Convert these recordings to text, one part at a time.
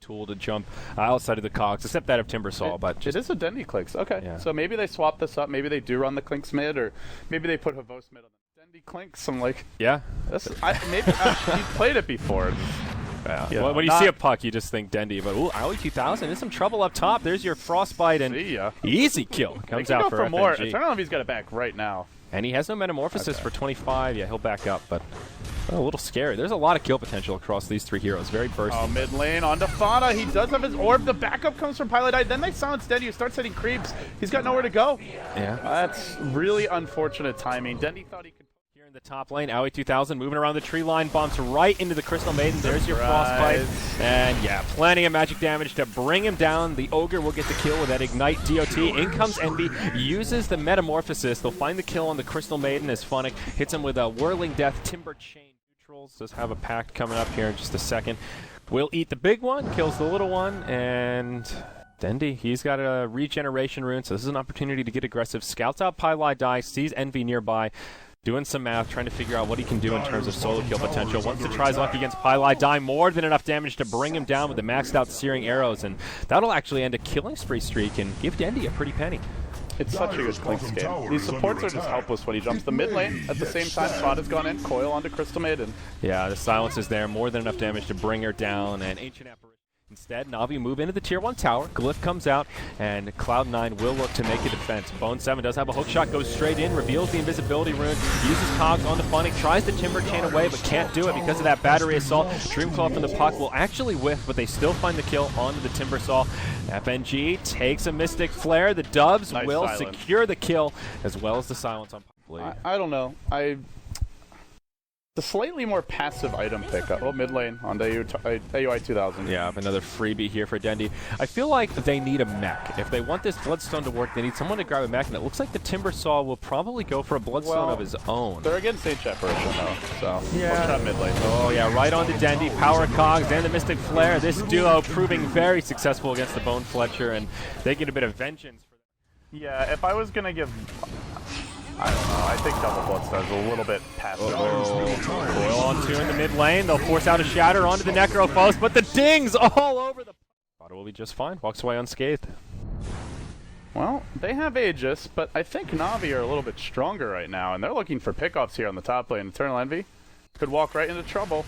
tool to jump outside of the cogs, except that of Timbersaw. But it is a Dendi Clinks. Okay, yeah. So maybe they swap this up. Maybe they do run the Clinks mid, or maybe they put Havos mid on the Dendi Clinks. I'm like, yeah, maybe he's played it before. Yeah. Well, when you see a puck, you just think Dendi. But ooh, Owie 2000, there's some trouble up top. There's your Frostbite and easy kill comes out for more. FNG. Eternal Envy's got it back right now. And he has no Metamorphosis for 25. Yeah, he'll back up, but a little scary. There's a lot of kill potential across these three heroes. Very bursty. Oh, mid lane onto Fana. He does have his orb. The backup comes from MatchID. Then they silence Dendi, who starts hitting creeps. He's got nowhere to go. Yeah. That's really unfortunate timing. Dendi thought he could. Here in the top lane, Owie 2000 moving around the tree line, bumps right into the Crystal Maiden. There's your Frostbite. And yeah, plenty of magic damage to bring him down. The Ogre will get the kill with that Ignite DOT. In comes Envy, uses the Metamorphosis. They'll find the kill on the Crystal Maiden as Funnick hits him with a Whirling Death Timber Chain. Neutrals does have a pact coming up here in just a second. Will eat the big one, kills the little one, and Dendi, he's got a regeneration rune, so this is an opportunity to get aggressive. Scouts out MatchID, sees Envy nearby, doing some math, trying to figure out what he can do in terms of solo kill potential. Once it tries luck against MatchID, more than enough damage to bring him down with the maxed out Searing Arrows, and that'll actually end a killing spree streak and give Dendi a pretty penny. It's such a good Clinks game. These supports are just helpless when he jumps the mid lane. At the same time, Spot has gone in, coil onto Crystal Maiden. Yeah, the silence is there, more than enough damage to bring her down, and Ancient Apparition. Instead, Na'Vi move into the Tier 1 tower, Glyph comes out, and Cloud9 will look to make a defense. Bone 7 does have a hook shot, goes straight in, reveals the invisibility rune, uses cogs on the Funnick, tries to Timber Chain away, but can't do it because of that battery assault. Dreamclaw from the puck will actually whiff, but they still find the kill onto the Timbersaw. FNG takes a Mystic Flare. The Dubs will secure the kill, as well as the silence on Puck. I don't know. The slightly more passive item pickup. Oh, mid lane on AUI 2000. Yeah, another freebie here for Dendi. I feel like they need a mech. If they want this Bloodstone to work, they need someone to grab a mech, and it looks like the Timbersaw will probably go for a Bloodstone of his own. They're against Ancient Apparition, though, so yeah. Mid lane. Oh, yeah, right on to Dendi. Power Cogs and the Mystic Flare. This duo proving very successful against the Bone Fletcher, and they get a bit of vengeance. Yeah, if I was going to give... I don't know. I think double Bloodstone's a little bit passive. Coil on 2 in the mid lane. They'll force out a Shatter onto the Necrophos, but the dings all over the... Thought it will be just fine. Walks away unscathed. Well, they have Aegis, but I think Na'Vi are a little bit stronger right now, and they're looking for pickoffs here on the top lane. Eternal Envy could walk right into trouble.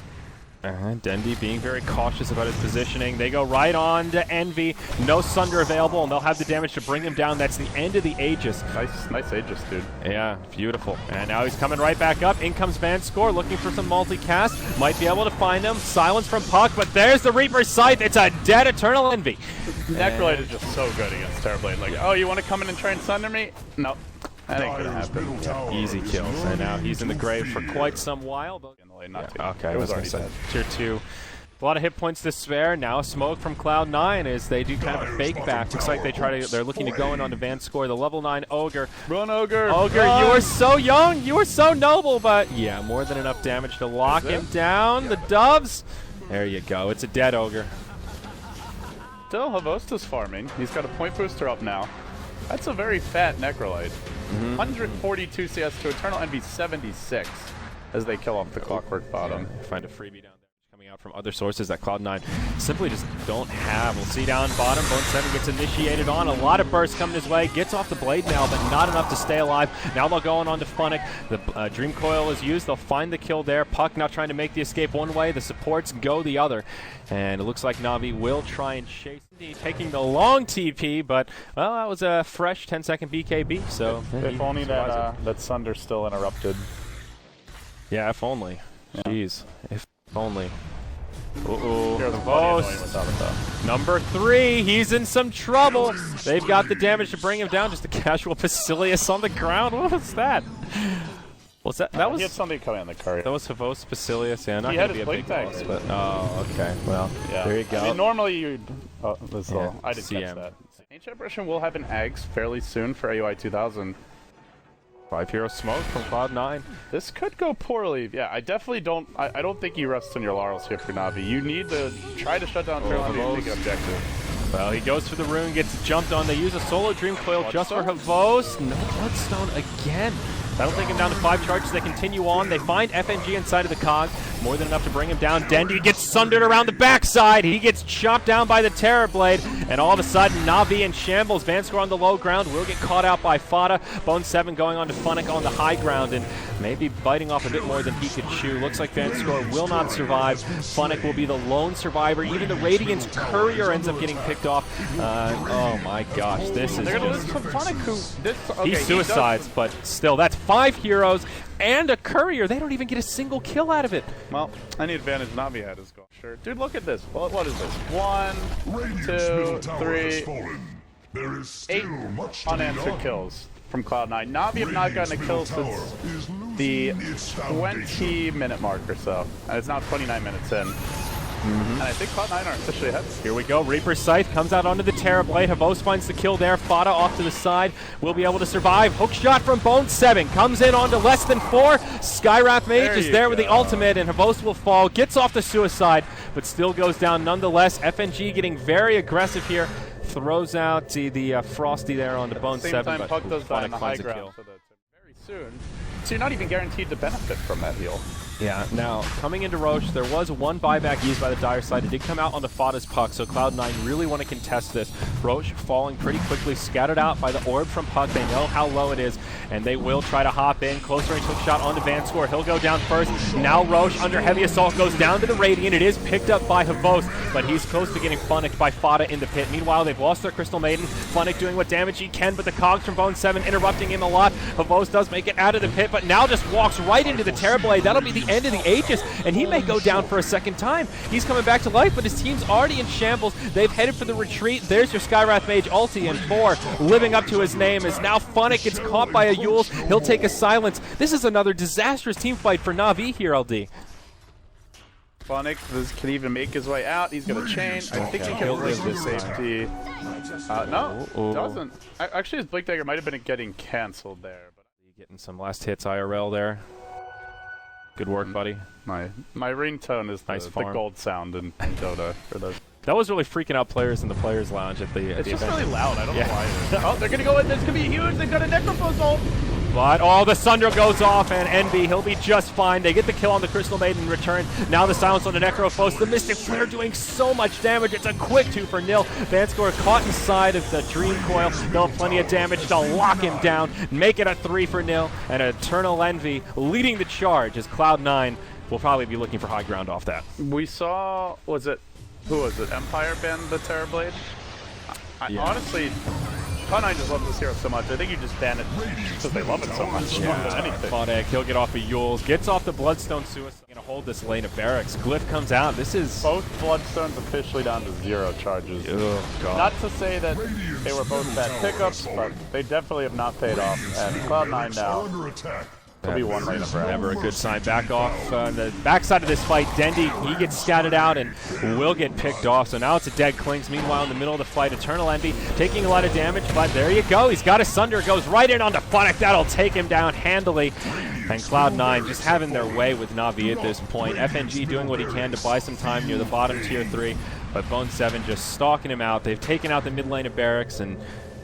Dendi being very cautious about his positioning. They go right on to Envy. No Sunder available, and they'll have the damage to bring him down. That's the end of the Aegis. Nice Aegis, dude. Yeah, beautiful. And now he's coming right back up. In comes Vanscore, looking for some multicast. Might be able to find him. Silence from Puck, but there's the Reaper's Scythe. It's a dead Eternal Envy. Necrolite is just so good against Terrorblade. Like, oh, you want to come in and try and Sunder me? No. That ain't gonna happen. Yeah. Easy kills, and now he's in the grave for quite some while. But okay, it was already dead. Tier 2. A lot of hit points to spare. Now a smoke from Cloud9 as they do kind of a fake back. Looks like they're looking to go in on the Vanscore, the level 9 Ogre. Run, Ogre! Ogre, run. You are so young, you are so noble, but yeah, more than enough damage to lock him down. The Doves. There you go. It's a dead Ogre. Still, Havosta's farming. He's got a point booster up now. That's a very fat Necrolite. 142 CS to Eternal Envy 76 as they kill off the Clockwork bottom. Find a freebie down there coming out from other sources that Cloud9 simply just don't have. We'll see down bottom. Bone 7 gets initiated on. A lot of bursts coming his way. Gets off the blade now, but not enough to stay alive. Now they'll go on to Funnick. The Dream Coil is used. They'll find the kill there. Puck now trying to make the escape one way. The supports go the other. And it looks like Na'Vi will try and chase taking the long TP, but, well, that was a fresh 10-second BKB, so... If only that Sunder still interrupted. Yeah, if only. Yeah. Jeez. If only. Number 3, he's in some trouble. They've got the damage to bring him down. Just a casual Basilius on the ground. What was that? What's that? That was. He had something coming on the card. That was Havos Basilius. Yeah, not going to be a big loss, but okay. Well, yeah. There you go. I mean, normally you'd. I didn't catch that. Ancient Apparition will have an Ags fairly soon for AUI 2000. 5 hero smoke from Cloud9. This could go poorly. Yeah, I definitely don't. I don't think you rest on your laurels here for Na'Vi. You need to try to shut down Fairlander and take an objective. Well, he goes for the rune, gets jumped on. They use a solo Dream Coil just for Havos. No Bloodstone again. That'll take him down to 5 charges. They continue on. They find FNG inside of the cog. More than enough to bring him down. Dendy gets sundered around the backside. He gets chopped down by the Terror Blade. And all of a sudden, Na'Vi in shambles. Vanscore on the low ground will get caught out by Fada. Bone7 going on to Funnick on the high ground and maybe biting off a bit more than he could chew. Looks like Vanscore will not survive. Funnick will be the lone survivor. Even the Radiant's Courier ends up getting picked off. Oh my gosh, this is They're going to lose to Funnick, who... he suicides, but still, that's 5 heroes and a Courier. They don't even get a single kill out of it. Well, any advantage Na'Vi had is gone. Sure. Dude, look at this. What is this? 1, 2, 3, 8 unanswered kills from Cloud9. Na'Vi have not gotten a kill since the 20-minute mark or so. And it's now 29 minutes in. And I think Cloud9 are officially ahead. Here we go. Reaper's Scythe comes out onto the Terror Blade. Havos finds the kill there. Fada off to the side. Will be able to survive. Hook shot from Bone7. Comes in onto less than 4. Skywrath Mage is there with the ultimate, and Havos will fall. Gets off the suicide, but still goes down nonetheless. FNG getting very aggressive here. Throws out the Frosty there onto Bone7. Same time, but Puck does die on the high finds a ground. kill. So that's very soon. So you're not even guaranteed to benefit from that heal. Yeah, now, coming into Roche, there was one buyback used by the Dire side. It did come out onto Fada's Puck, so Cloud9 really want to contest this. Roche falling pretty quickly, scattered out by the orb from Puck. They know how low it is, and they will try to hop in. Close range hook shot onto Vanscore. He'll go down first. Now Roche, under heavy assault, goes down to the Radiant. It is picked up by Havos, but he's close to getting Funnicked by Fada in the pit. Meanwhile, they've lost their Crystal Maiden. Funnick doing what damage he can, but the cogs from Bone7 interrupting him a lot. Havos does make it out of the pit, but now just walks right into the Terror Blade. That'll be the end of the Aegis, and he may go down for a second time. He's coming back to life, but his team's already in shambles. They've headed for the retreat. There's your Skywrath Mage ulti, and 4 living up to his name as now Funnick gets caught by a Yules. He'll take a silence. This is another disastrous team fight for Na'Vi here, LD. Funnick can even make his way out. He's going to chain. I think he can risk the safety. No, doesn't. Actually, his Blink Dagger might have been getting canceled there. But getting some last hits IRL there. Good work, buddy. My ringtone is the gold sound in Dota for those. That was really freaking out players in the players' lounge at the It's just event. really loud. I don't know why. Oh, they're going to go in. This could be huge. They've got a Necrophos ult. But, oh, the Sunder goes off, and Envy, he'll be just fine. They get the kill on the Crystal Maiden in return. Now the silence on the Necrophos. The Mystic Flare doing so much damage. It's a quick 2-0. Vanscore caught inside of the Dream Coil. They'll have plenty of damage to lock him down, make it a 3-0, and Eternal Envy leading the charge as Cloud9 will probably be looking for high ground off that. We saw, who was it? Empire ban the Terror Blade? Honestly, Cloud9 just loves this hero so much. I think you just ban it because they love it so much more than anything. Fodek, he'll get off of Yules, gets off the Bloodstone Suicide. Gonna hold this lane of Barracks. Glyph comes out. This is both Bloodstones officially down to 0 charges. Oh, God. Not to say that they were both bad pickups, but they definitely have not paid off. And Cloud9 now will be one lane of Barracks. Never a good sign. Back off on the backside of this fight. Dendy, he gets scattered out and will get picked off. So now it's a dead Klings. Meanwhile, in the middle of the fight, Eternal Envy taking a lot of damage, but there you go. He's got a Sunder, goes right in onto Funnick. That'll take him down handily. And Cloud9 just having their way with Na'Vi at this point. FNG doing what he can to buy some time near the bottom tier 3, but Bone7 just stalking him out. They've taken out the mid lane of Barracks, and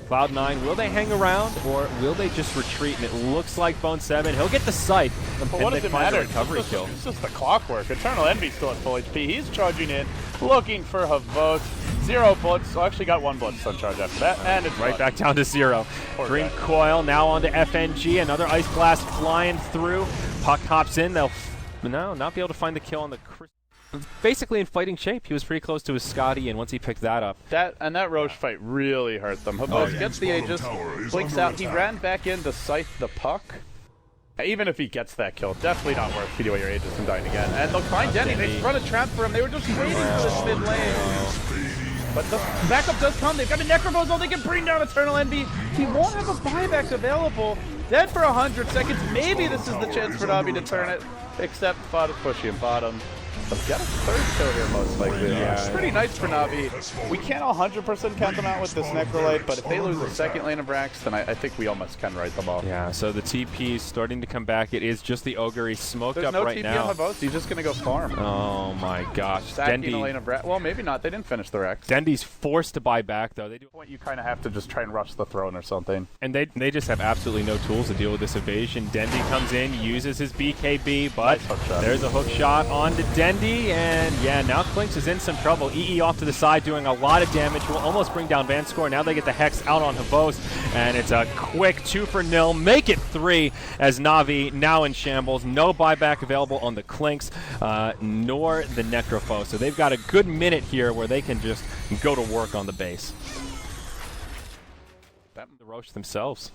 Cloud9, will they hang around, or will they just retreat? And it looks like Bone7, he'll get the sight, but what does it matter? Kill. It's just the clockwork. Eternal Envy's still at full HP. He's charging in, looking for Havos. 0 bullets. So actually got 1 Bloodstone charge after that, and it's right back down to 0. Dream Coil now onto FNG. Another Ice Blast flying through. Puck hops in. They'll not be able to find the kill on the basically in fighting shape. He was pretty close to his Scotty, and once he picked that up. That Roche fight really hurt them. Havos gets the Aegis, blinks out. He ran back in to scythe the Puck. Even if he gets that kill, definitely not worth feeding away your Aegis and dying again. And they'll find Denny. They run a trap for him. They were just waiting for this mid lane. But the backup does come. They've got a Necrophos. They can bring down Eternal Envy. He won't have a buyback available. Dead for 100 seconds. Maybe this is the chance for Na'Vi to turn it. Except Fada's pushing him bottom. They'll get a third kill here, most likely. Yeah. It's pretty nice for Na'Vi. We can't 100% count them out with this Necrolite, but if they lose a second lane of Rax, then I think we almost can write them off. Yeah, so the TP is starting to come back. It is just the Ogre. He's smoked There's up no right TP now. on Havos. He's just going to go farm. Oh my gosh. Stacking a lane of Rax. Well, maybe not. They didn't finish the Rax. Dendy's forced to buy back, though. They do. You kind of have to just try and rush the throne or something. And they just have absolutely no tools to deal with this evasion. Dendy comes in, uses his BKB, but there's a hook shot onto Dendy, and yeah, now Clinks is in some trouble. EE off to the side doing a lot of damage, will almost bring down Vanscore. Now they get the Hex out on Havos, and it's a quick 2-for-0, make it 3 as Na'Vi now in shambles. No buyback available on the Clinks, nor the Necrofoe. So they've got a good minute here where they can just go to work on the base. The Roche themselves.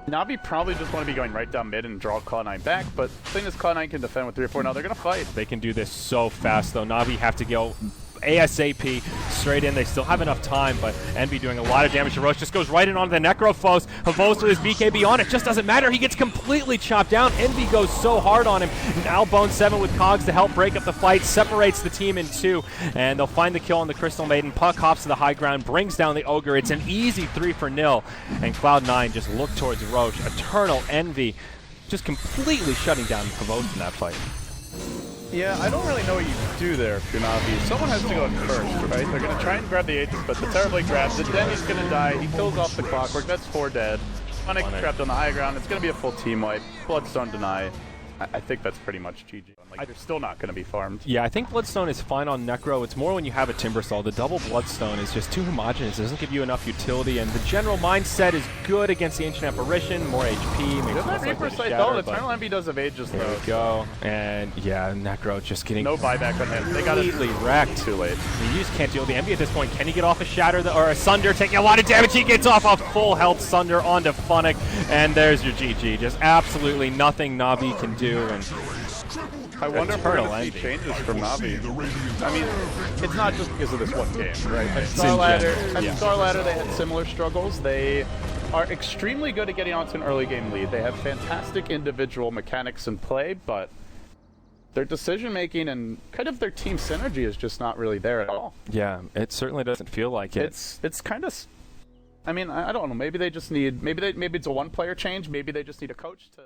Na'Vi probably just want to be going right down mid and draw Cloud9 back, but the thing is Cloud9 can defend with 3 or 4. Now they're going to fight. They can do this so fast, though. Na'Vi have to go ASAP straight in. They still have enough time, but Envy doing a lot of damage to Roche. Just goes right in onto the Necrophos. Havos with his BKB on it. Just doesn't matter. He gets completely chopped down. Envy goes so hard on him. Now Bone7 with Cogs to help break up the fight. Separates the team in 2, and they'll find the kill on the Crystal Maiden. Puck hops to the high ground, brings down the Ogre. It's an easy 3-for-0, and Cloud9 just look towards Roche. Eternal Envy just completely shutting down Havos in that fight. Yeah, I don't really know what you do there if you're Na'Vi. Someone has to go first, right? They're going to try and grab the Aegis, but the terribly grabs it. Then he's going to die. He kills off the Clockwork. That's 4 dead. Onyx trapped on the high ground. It's going to be a full team wipe. Bloodstone deny. I think that's pretty much GG. Like, they're still not going to be farmed. Yeah, I think Bloodstone is fine on Necro. It's more when you have a Timbersaw. The double Bloodstone is just too homogenous. It doesn't give you enough utility, and the general mindset is good against the Ancient Apparition. More HP. Makes Doesn't Reaper Sight though? Eternal Envy does have Aegis though. There we go. And yeah, Necro just getting no buyback on him. They got completely wrecked. Too late. You just can't deal with the Envy at this point. Can he get off a Shatter or a Sunder? Taking a lot of damage. He gets off a full health Sunder onto Funnick, and there's your GG. Just absolutely nothing Na'Vi can do. And I wonder if we're going to see changes from Na'Vi. I mean, it's not just because of this one game, right? At StarLadder, they had similar struggles. They are extremely good at getting onto an early game lead. They have fantastic individual mechanics in play, but their decision-making and kind of their team synergy is just not really there at all. Yeah, it certainly doesn't feel like it. It's kind of... I mean, I don't know. Maybe they just need... Maybe it's a one-player change. Maybe they just need a coach to...